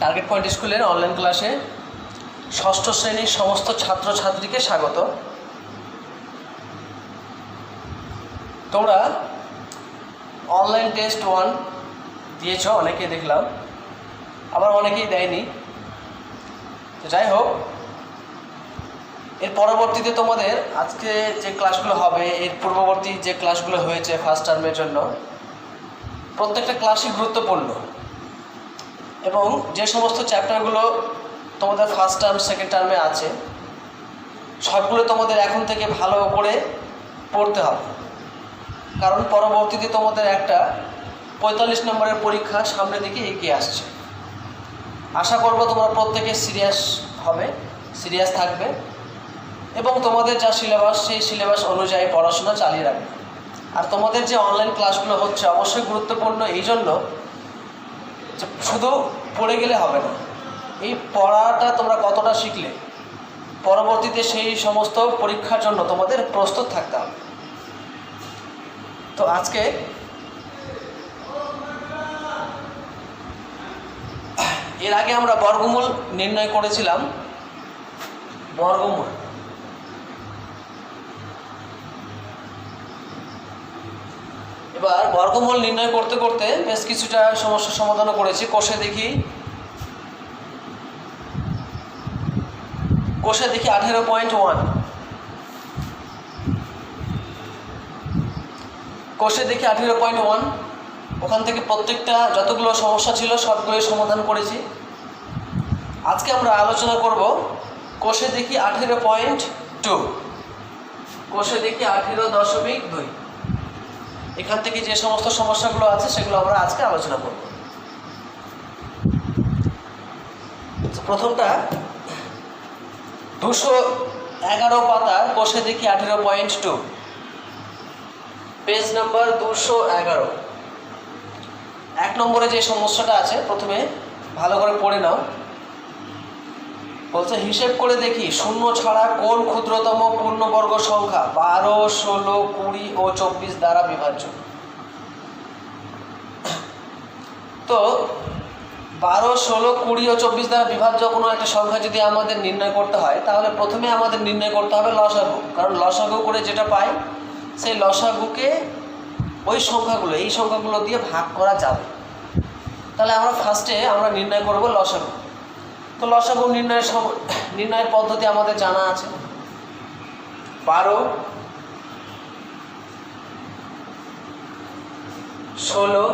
Target point স্কুলের online ক্লাসে ষষ্ঠ শ্রেণীর সমস্ত ছাত্রছাত্রীকে স্বাগত। তোমরা অনলাইন টেস্ট 1 দিয়েছ, অনেকেই দেখলাম, আবার অনেকেই দেয়নি। তো যাই হোক, এর পরবর্তীতে তোমাদের আজকে যে ক্লাসগুলো হবে, এর পূর্ববর্তী যে ক্লাসগুলো হয়েছে ফার্স্ট টার্মের জন্য, প্রত্যেকটা ক্লাসই গুরুত্বপূর্ণ এবং যে সমস্ত চ্যাপ্টারগুলো তোমাদের ফার্স্ট টার্ম সেকেন্ড টার্মে আছে সবগুলো তোমাদের এখন থেকে ভালো করে পড়তে হবে, কারণ পরবর্তীতে তোমাদের একটা 45 নম্বরের পরীক্ষা সামনের দিকে এগিয়ে আসছে। আশা করব তোমরা প্রত্যেকে সিরিয়াস থাকবে এবং তোমাদের যা সিলেবাস সেই সিলেবাস অনুযায়ী পড়াশোনা চালিয়ে রাখবে। আর তোমাদের যে অনলাইন ক্লাসগুলো হচ্ছে অবশ্যই গুরুত্বপূর্ণ, এই জন্য যে শুধু পড়ে গেলে হবে না, এই পড়াটা তোমরা কতটা শিখলে পরবর্তীতে সেই সমস্ত পরীক্ষার জন্য তোমাদের প্রস্তুত থাকতে হবে। তো আজকে এর আগে আমরা বর্গমূল নির্ণয় করেছিলাম। বর্গমূল এবার বর্গমূল নির্ণয় করতে করতে বেশ কিছুটা সমস্যার সমাধানও করেছি। কোষে দেখি 18.1, কোষে দেখি 18.1, ওখান থেকে প্রত্যেকটা যতগুলো সমস্যা ছিল সবগুলোই সমাধান করেছি। আজকে আমরা আলোচনা করব কোষে দেখি 18.2, কোষে দেখি 18.2। এখান থেকে যে সমস্ত সমস্যাগুলো আছে সেগুলো আমরা আজকে আলোচনা করব। প্রথমটা 211 পাতার কোষে দেখি 18.2, পেজ নাম্বার 211। 1 নম্বরে যে সমস্যাটা আছে প্রথমে ভালো করে পড়ে নাও। বলছে হিসেব করে দেখি শূন্য ছাড়া কোন ক্ষুদ্রতম পূর্ণবর্গ সংখ্যা 12, 16, 20 ও 24 দ্বারা বিভাজ্য। তো 12, 16, 20 ও 24 দ্বারা বিভাজ্য কোনো একটা সংখ্যা যদি আমাদের নির্ণয় করতে হয় তাহলে প্রথমে আমাদের নির্ণয় করতে হবে লসাগু, কারণ লসাগু করে যেটা পাই সেই লসাগুকে এই সংখ্যাগুলো দিয়ে ভাগ করা যাবে। তাহলে আমরা ফার্স্টে নির্ণয় করব লসাগু। তো লসাগু নির্ণয়ের পদ্ধতি আমাদের জানা আছে। 12, 16,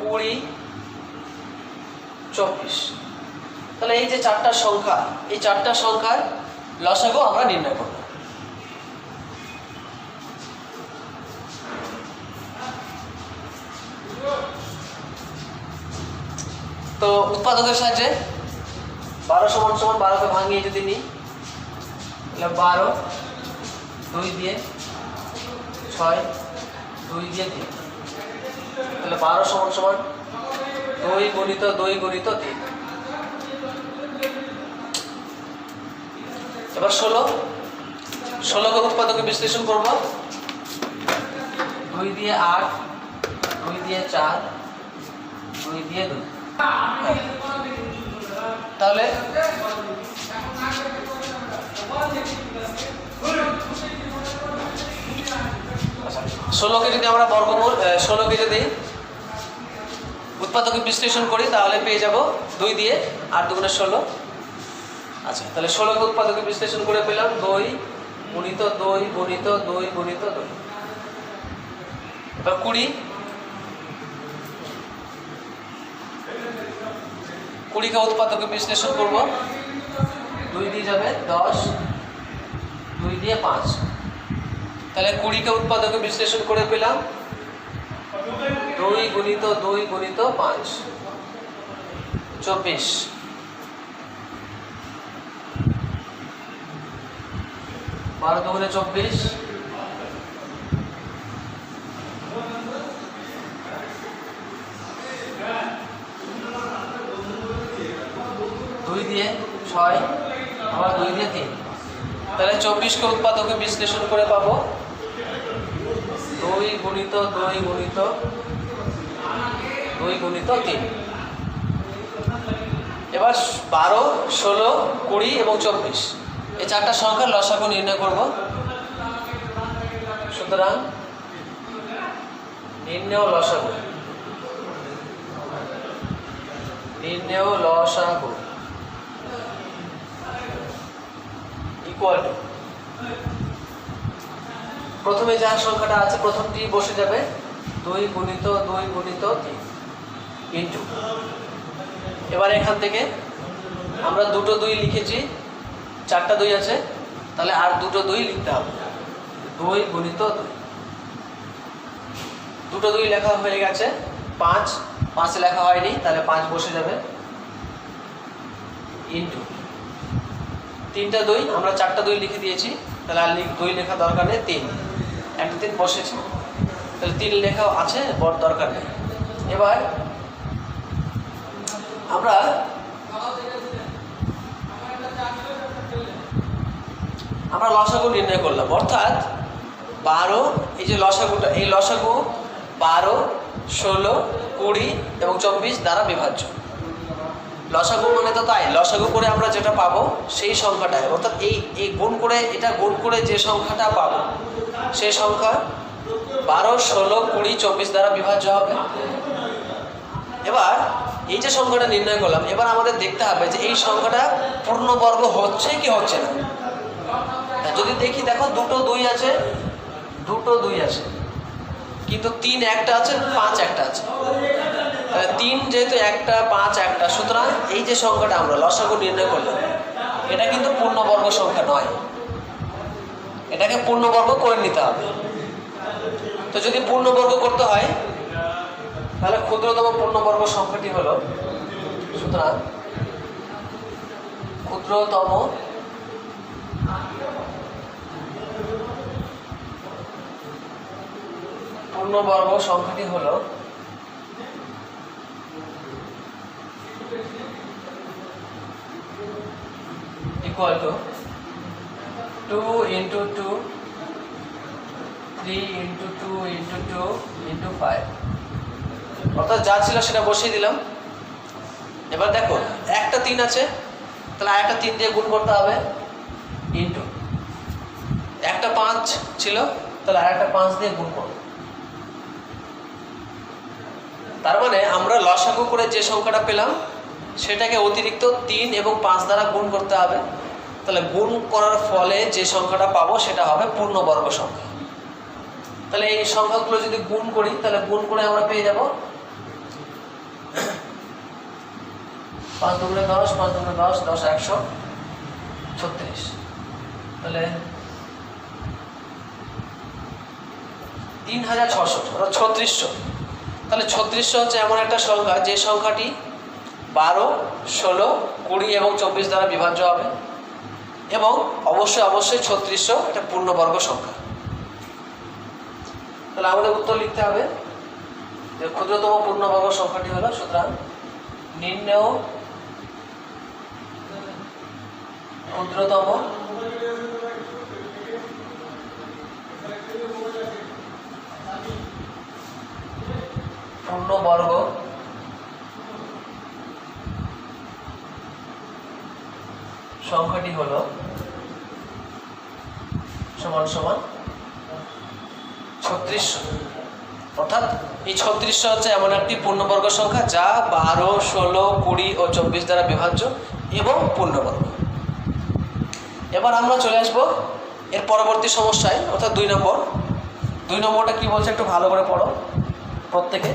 20, 24। তাহলে এই যে চারটা সংখ্যা, এই চারটা সংখ্যার লসাগু আমরা নির্ণয় করব। তো উৎপাদকের সাহায্যে 12 সমান 12কে ভাঙিয়ে যদি নিই তাহলে 12, 2 দিয়ে 6, 2 দিয়ে 3, তাহলে 12 সমান 2 গুণিত 2 গুণিত 3। এবার 16কে উৎপাদকে বিশ্লেষণ করব। 2 দিয়ে 8, 2 দিয়ে 4, 2 দিয়ে 2। তাহলে 16কে যদি আমরা বর্গমূল 16কে যদি উৎপাদকে বিশ্লেষণ করি তাহলে পেয়ে যাব 2 দিয়ে 8 দুগুণে 16। আচ্ছা, তাহলে 16কে উৎপাদকে বিশ্লেষণ করে পেলাম 2 গুণিত 2 গুণিত 2 গুণিত 2। এবার 20কে উৎপাদকে বিশ্লেষণ করব। 2 দিয়ে যাবে 10, 2 দিয়ে 5। তাহলে 20কে উৎপাদকে বিশ্লেষণ করে পেলাম 2 গুণিত 2 গুণিত 5, 24। 12 দুগুণে 24, 2 দিয়ে 6, আবার 2 দিয়ে 3। তাহলে 24কে উৎপাদকে বিশ্লেষণ করে পাবো 2 গুণিত 2 গুণিত 2 গুণিত 3। এবার 12, 16, 20 এবং 24 এই চারটা সংখ্যার লসাগু নির্ণয় করব। সুতরাং নির্ণেয় লসাগু ইকুয়াল টু, প্রথমে যা সংখ্যাটা আছে প্রথমটি বসে যাবে 2 গুণিত 2 গুণিত 3 ইন্টু, এবার এখান থেকে আমরা দুটো 2 লিখেছি, 4টা 2 আছে, তাহলে আর দুটো 2 লিখতে হবে, 2 গুণিত 2, দুটো 2 লেখা হয়ে গেছে। 5 লেখা হয়নি, তাহলে 5 বসে যাবে ইন্টু 3টা 2, আমরা 4টা 2 লিখে দিয়েছি, তাহলে আর 2 লেখা দরকার নেই, 3 একটা 3 বসেছে, তাহলে 3 লেখা আছে, বড় দরকার নেই। এবার আমরা লসাগু নির্ণয় করলাম, অর্থাৎ 12, এই যে লসাগুটা, এই লসাগু 12, 16, 20 এবং 24 দ্বারা বিভাজ্য। লসাগু মানে তো তাই, লসাগু করে আমরা যেটা পাবো সেই সংখ্যাটাই, অর্থাৎ এই গুণ করে, এটা গুণ করে যে সংখ্যাটা পাবো সেই সংখ্যা 12, 16, 20, 24 দ্বারা বিভাজ্য হবে। এবার এই যে সংখ্যাটা নির্ণয় করলাম, এবার আমাদের দেখতে হবে যে এই সংখ্যাটা পূর্ণবর্গ হচ্ছে কি হচ্ছে না। যদি দেখি, দেখো দুটো 2 আছে, কিন্তু 3 একটা আছে, 5 একটা আছে, 3 যেহেতু একটা, 5 একটা, সুতরাং এই যে সংখ্যাটা আমরা লসাগু নির্ণয় করলাম এটা কিন্তু পূর্ণবর্গ সংখ্যা নয়, এটাকে পূর্ণবর্গ করে নিতে হবে। তো যদি পূর্ণবর্গ করতে হয় তাহলে ক্ষুদ্রতম পূর্ণবর্গ সংখ্যাটি হলো, সুতরাং ক্ষুদ্রতম পূর্ণবর্গ সংখ্যাটি হলো ইকুয়াল টু 2 × 2, 3 × 2 × 2 × 5, অর্থাৎ যা ছিল সেটা বসিয়ে দিলাম। এবার দেখো একটা 3 আছে, তাহলে আরেকটা 3 দিয়ে গুণ করতে হবে, ইন্টু একটা 5 ছিল, তাহলে আরেকটা 5 দিয়ে গুণ করব। তার মানে আমরা লসাগু করে যে সংখ্যাটা পেলাম সেটাকে অতিরিক্ত 3 এবং 5 দ্বারা গুণ করতে হবে, তাহলে গুণ করার ফলে যে সংখ্যাটা পাবো সেটা হবে পূর্ণবর্গ সংখ্যা। তাহলে এই সংখ্যাগুলো যদি গুণ করি, তাহলে গুণ করে আমরা পেয়ে যাব 5 দুগুণে 10, 5 দুগুণে 10, 10 136, তাহলে 3600 অর্থাৎ 3600। তাহলে 3600 হচ্ছে এমন একটা সংখ্যা যে সংখ্যাটি 12, 16, 20 এবং 24 দ্বারা বিভাজ্য হবে, এবং অবশ্যই 3600 এটা পূর্ণবর্গ সংখ্যা। তাহলে আমাদের উত্তর লিখতে হবে যে ক্ষুদ্রতম পূর্ণবর্গ সংখ্যাটি হলো, সুতরাং নির্ণেয় ক্ষুদ্রতম পূর্ণবর্গ সংখ্যাটি হলো সমান সমান 3600। অর্থাৎ এই 3600 হচ্ছে এমন একটি পূর্ণবর্গ সংখ্যা যা 12, 16, 20 ও 24 দ্বারা বিভাজ্য এবং পূর্ণবর্গ। এবার আমরা চলে আসবো এর পরবর্তী সমস্যায়, অর্থাৎ 2 নম্বর। 2 নম্বরটা কি বলছে একটু ভালো করে পড়ো প্রত্যেকে।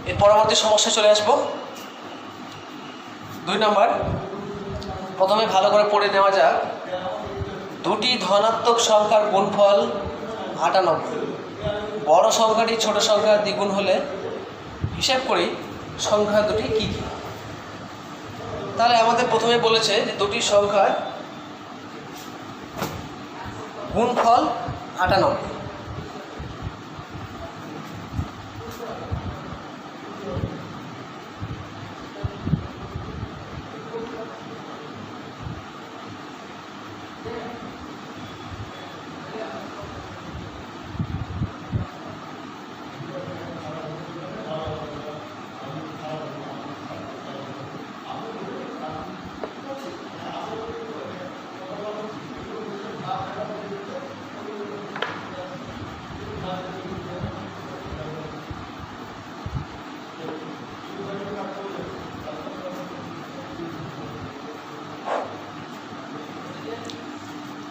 এর পরবর্তী সমস্যা চলে আসবো। 2 নম্বর, প্রথমে ভালো করে পড়ে নেওয়া যাক। দুটি ধনাত্মক সংখ্যার গুণফল 98, বড় সংখ্যাটি ছোট সংখ্যার দ্বিগুণ হলে হিসাব করি সংখ্যা দুটি কী কী। তাহলে আমাদের প্রথমে বলেছে যে দুটি সংখ্যার গুণফল 98।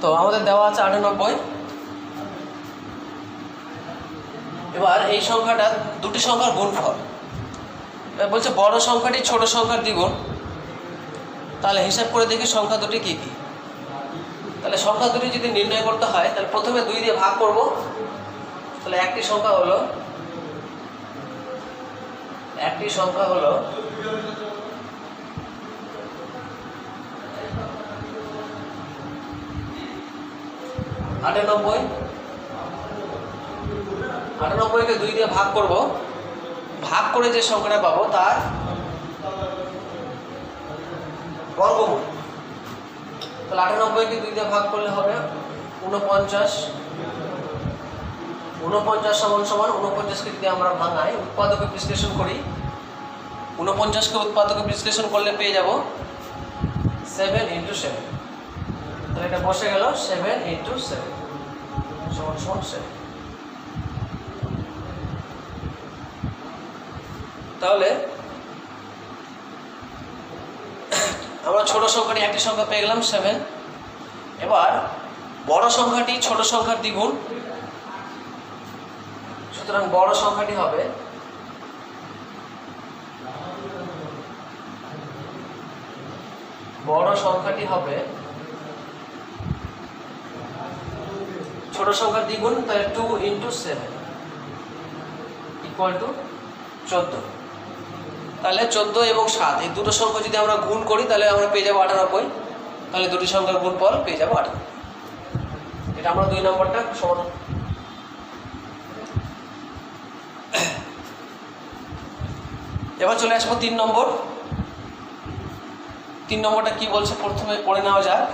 তো আমাদের দেওয়া আছে 98। এবার এই সংখ্যাটা দুটি সংখ্যার গুণফল বলছে, বড় সংখ্যাটি ছোট সংখ্যার দ্বিগুণ। তাহলে হিসাব করে দেখি সংখ্যা দুটি কী কী। তাহলে সংখ্যা দুটি যদি নির্ণয় করতে হয় তাহলে প্রথমে 2 দিয়ে ভাগ করব। তাহলে একটি সংখ্যা হলো 98। 98কে 2 দিয়ে ভাগ করব, ভাগ করে যে সংখ্যাটা পাবো তার বর্গমূল। তাহলে 98কে 2 দিয়ে ভাগ করলে হবে 49। 49 সমান 49কে যদি আমরা ভাঙাই, উৎপাদকে বিশ্লেষণ করি, 49কে উৎপাদকে বিশ্লেষণ করলে পেয়ে যাব 7 × 7। তাহলে এটা বসে গেল 7 × 7 সমান 7। তাহলে আমরা ছোট সংখ্যাটি একটি সংখ্যা পেয়ে গেলাম 7। এবার বড় সংখ্যাটি ছোট সংখ্যার দ্বিগুণ, সুতরাং বড় সংখ্যাটি হবে ছোট সংখ্যার দ্বিগুণ। তাহলে 2 × 7 = 14। তাহলে 14 এবং 7 এই দুটো সংখ্যা যদি আমরা গুণ করি তাহলে আমরা পেয়ে যাবো 98। তাহলে দুটি সংখ্যার গুণফল পেয়ে যাবো 98। এটা আমরা 2 নম্বরটা সমাধান। এবার চলে আসবো 3 নম্বর। 3 নম্বরটা কি বলছে প্রথমে পড়ে নেওয়া যাক।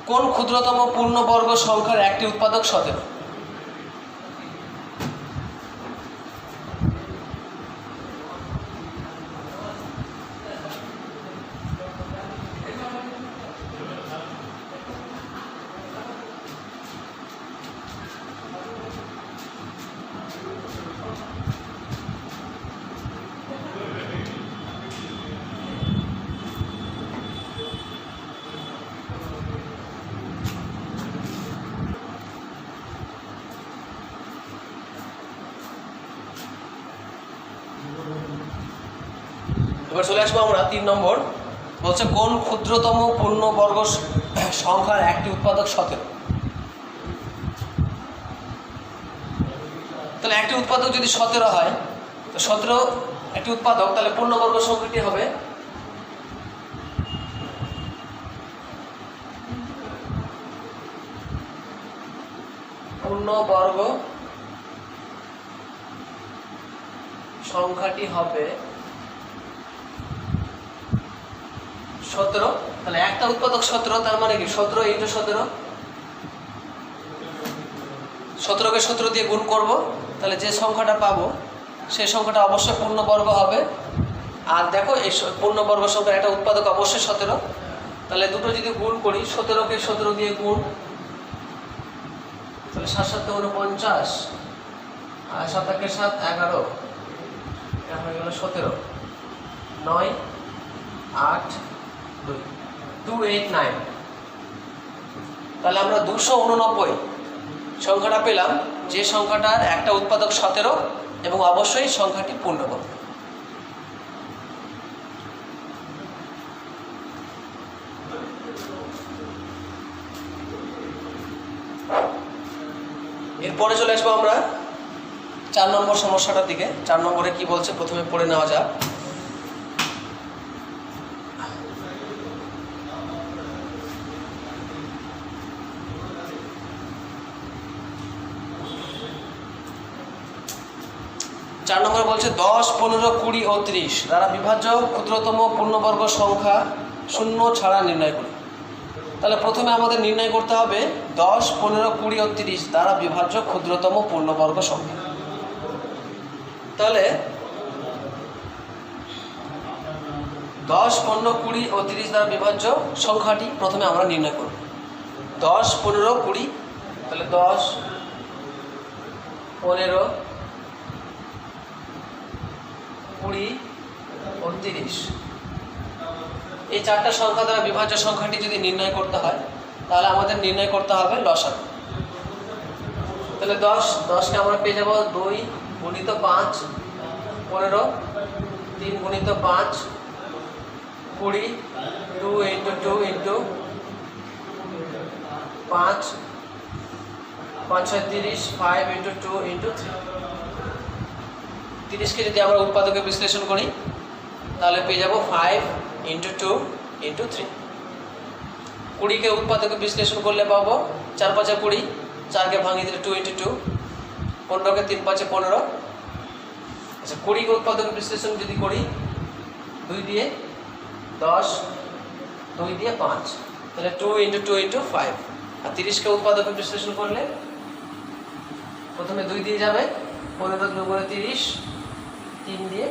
কোন ক্ষুদ্রতম পূর্ণবর্গ সংখ্যার একটি উৎপাদক 17? এবার চলে আসবো আমরা 3 নম্বর। বলছে কোন ক্ষুদ্রতম পূর্ণবর্গ সংখ্যার একটি উৎপাদক 17? তাহলে একটি উৎপাদক যদি 17 হয়, তো 17 একটি উৎপাদক, তাহলে পূর্ণবর্গ সংখ্যাটি হবে পূর্ণবর্গ সংখ্যাটি হবে 17। তাহলে একটা উৎপাদক 17, তার মানে কি 17 × 17। 17কে 17 দিয়ে গুণ করব, তাহলে যে সংখ্যাটা পাবো সেই সংখ্যাটা অবশ্যই পূর্ণবর্গ হবে। আর দেখো এই পূর্ণবর্গ সংখ্যার একটা উৎপাদক অবশ্যই 17। তাহলে দুটো যদি গুণ করি, 17কে 17 দিয়ে গুণ, তাহলে 7 × 7 = 49, আর 7 × 7 = 11, এটা হয়ে গেল 17। 9 8 2 289। তাহলে আমরা 289 সংখ্যাটা পেলাম, যে সংখ্যাটার একটা উৎপাদক 17 এবং অবশ্যই সংখ্যাটি পূর্ণবর্গ। এরপরে চলে আসবো আমরা 4 নম্বর সমস্যাটার দিকে। 4 নম্বরে কি বলছে প্রথমে পড়ে নেওয়া যাক। চার নম্বরে বলছে 10, 15, 20 ও 30 দ্বারা বিভাজ্য ক্ষুদ্রতম পূর্ণবর্গ সংখ্যা শূন্য ছাড়া নির্ণয় করি। তাহলে প্রথমে আমাদের নির্ণয় করতে হবে 10, 15, 20 ও 30 দ্বারা বিভাজ্য ক্ষুদ্রতম পূর্ণবর্গ সংখ্যা। তাহলে 10, 15, 20 ও 30 দ্বারা বিভাজ্য সংখ্যাটি প্রথমে আমরা নির্ণয় করব। 10, 15, 20, তাহলে 10, 15, 20 ও 30 এই চারটা সংখ্যা দ্বারা বিভাজ্য সংখ্যাটি যদি নির্ণয় করতে হয় তাহলে আমাদের নির্ণয় করতে হবে লসাগু। তাহলে 10কে আমরা পেয়ে যাব 2 গুণিত 5, 15, 3 গুণিত 5, 20, 2 × 2 × 5, 5 × 6 30, 5 × 2 × 3। 30কে যদি আমরা উৎপাদকে বিশ্লেষণ করি তাহলে পেয়ে যাব 5 × 2 × 3। 20কে উৎপাদকে বিশ্লেষণ করলে পাবো 4 × 5 = 20, 4কে ভাঙিয়ে দিলে 2 × 2, 15কে 3 × 5 = 15। আচ্ছা, 20কে উৎপাদকে বিশ্লেষণ যদি করি 2 দিয়ে 10, 2 দিয়ে 5, তাহলে 2 × 2 × 5। আর 30কে উৎপাদকে বিশ্লেষণ করলে প্রথমে 2 দিয়ে যাবে, 15 × 2 = 30, 3 দিয়ে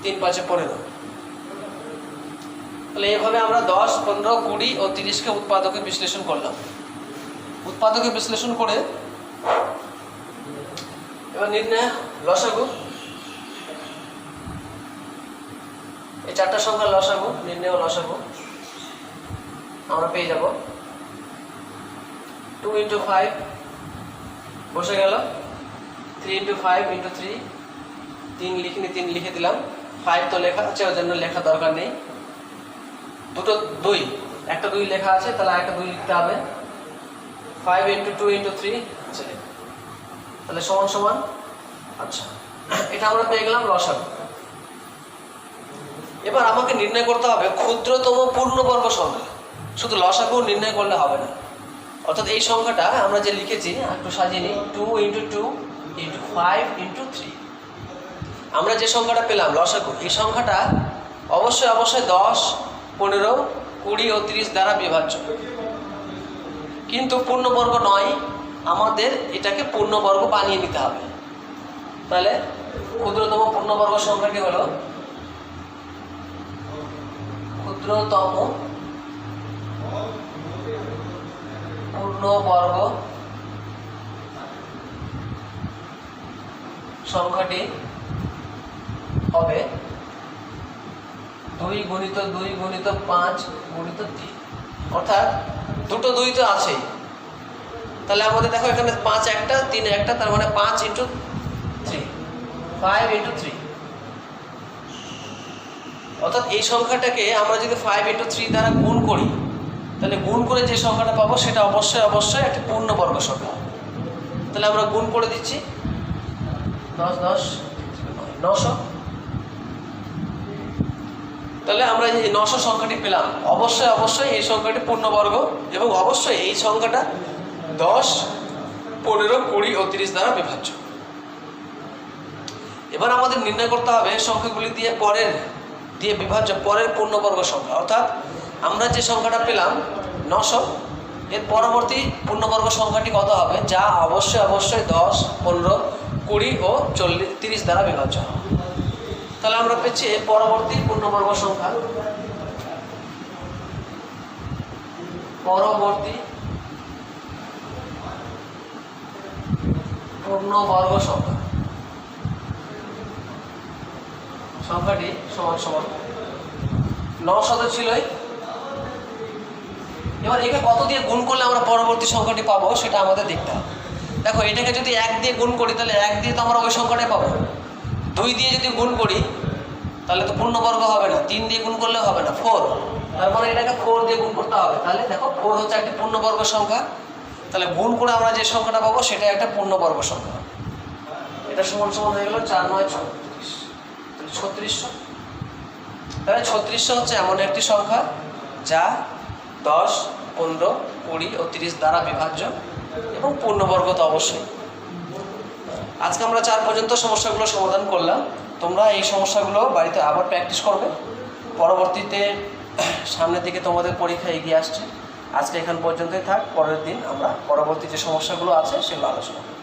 3 × 5 = 15। তাহলে এভাবে আমরা 10, 15, 20 ও 30কে উৎপাদকে বিশ্লেষণ করলাম। উৎপাদকে বিশ্লেষণ করে এবার নির্ণয় লসাগু। এই চারটা সংখ্যার লসাগু, নির্ণয় লসাগু আমরা পেয়ে যাব 2 × 5 বসে গেল, 3 × 5 × 3, 3 লিখিনি, 3 লিখে দিলাম। 5 তো লেখা আছে, ওই জন্য লেখা দরকার নেই। দুটো 2, একটা 2 লেখা আছে, তাহলে একটা 2 লিখতে হবে। 5 × 2 × 3, তাহলে সমান সমান। আচ্ছা, এটা আমরা পেয়ে গেলাম লসাগু। এবার আমাকে নির্ণয় করতে হবে ক্ষুদ্রতম পূর্ণবর্গ সংখ্যা। শুধু লসাগু নির্ণয় করলে হবে না, অর্থাৎ এই সংখ্যাটা আমরা যে লিখেছি একটু সাজিয়ে নিই। 2 × 2 × 5 × 3 আমরা যে সংখ্যাটা পেলাম লসাগু, এই সংখ্যাটা অবশ্যই 10, 15, 20 ও 30 দ্বারা বিভাজ্য, কিন্তু পূর্ণবর্গ নয়। আমাদের এটাকে পূর্ণবর্গ বানিয়ে নিতে হবে। তাহলে ক্ষুদ্রতম পূর্ণবর্গ সংখ্যাটি হলো ক্ষুদ্রতম পূর্ণবর্গ সংখ্যাটি হবে 2 × 2 × 5 × 3, অর্থাৎ দুটো 2 তো আছেই। তাহলে আমাদের দেখো এখানে 5 একটা, 3 একটা, তার মানে 5 × 3, 5 × 3। অর্থাৎ এই সংখ্যাটাকে আমরা যদি 5 × 3 দ্বারা গুণ করি, তাহলে গুণ করে যে সংখ্যাটা পাবো সেটা অবশ্যই একটা পূর্ণবর্গ সংখ্যা। তাহলে আমরা গুণ করে দিচ্ছি 10, 10, 900। তাহলে আমরা এই 900 সংখ্যাটি পেলাম। অবশ্যই এই সংখ্যাটি পূর্ণবর্গ এবং অবশ্যই এই সংখ্যাটা 10, 15, 20 ও 30 দ্বারা বিভাজ্য। এবার আমাদের নির্ণয় করতে হবে সংখ্যাগুলি দিয়ে বিভাজ্য পরের পূর্ণবর্গ সংখ্যা, অর্থাৎ আমরা যে সংখ্যাটা পেলাম 900, এর পরবর্তী পূর্ণবর্গ সংখ্যাটি কত হবে, যা অবশ্যই 10, 15, 20 ও 30 দ্বারা বিভাজ্য। তাহলে আমরা পেয়েছি পরবর্তী পূর্ণবর্গ সংখ্যা, পূর্ণবর্গ সংখ্যাটি সমান 900 তো ছিলই। এবার একে কত দিয়ে গুণ করলে আমরা পরবর্তী সংখ্যাটি পাবো সেটা আমাদের দেখতে হবে। দেখো, এটাকে যদি 1 দিয়ে গুণ করি তাহলে 1 দিয়ে তো আমরা ওই সংখ্যাটাই পাবো। 2 দিয়ে যদি গুণ করি তাহলে তো পূর্ণবর্গ হবে না, 3 দিয়ে গুণ করলে হবে না, 4। তার মানে এটাকে 4 দিয়ে গুণ করতে হবে। তাহলে দেখো 4 হচ্ছে একটি পূর্ণবর্গ সংখ্যা। তাহলে গুণ করে আমরা যে সংখ্যাটা পাবো সেটা একটা পূর্ণবর্গ সংখ্যা। এটা সমান সমান হয়ে গেল 4 9 36, তাহলে 3600। তাহলে 3600 হচ্ছে এমন একটি সংখ্যা যা 10 15 20 ও 30 দ্বারা বিভাজ্য এবং পূর্ণবর্গ তো অবশ্যই। আজকে আমরা 4 পর্যন্ত সমস্যাগুলো সমাধান করলাম। তোমরা এই সমস্যাগুলো বাড়িতে আবার প্র্যাকটিস করবে। পরবর্তীতে সামনের দিকে তোমাদের পরীক্ষা এগিয়ে আসছে। আজকে এখান পর্যন্তই থাক। পরের দিন আমরা পরবর্তী যে সমস্যাগুলো আছে সেগুলো আলোচনা করব।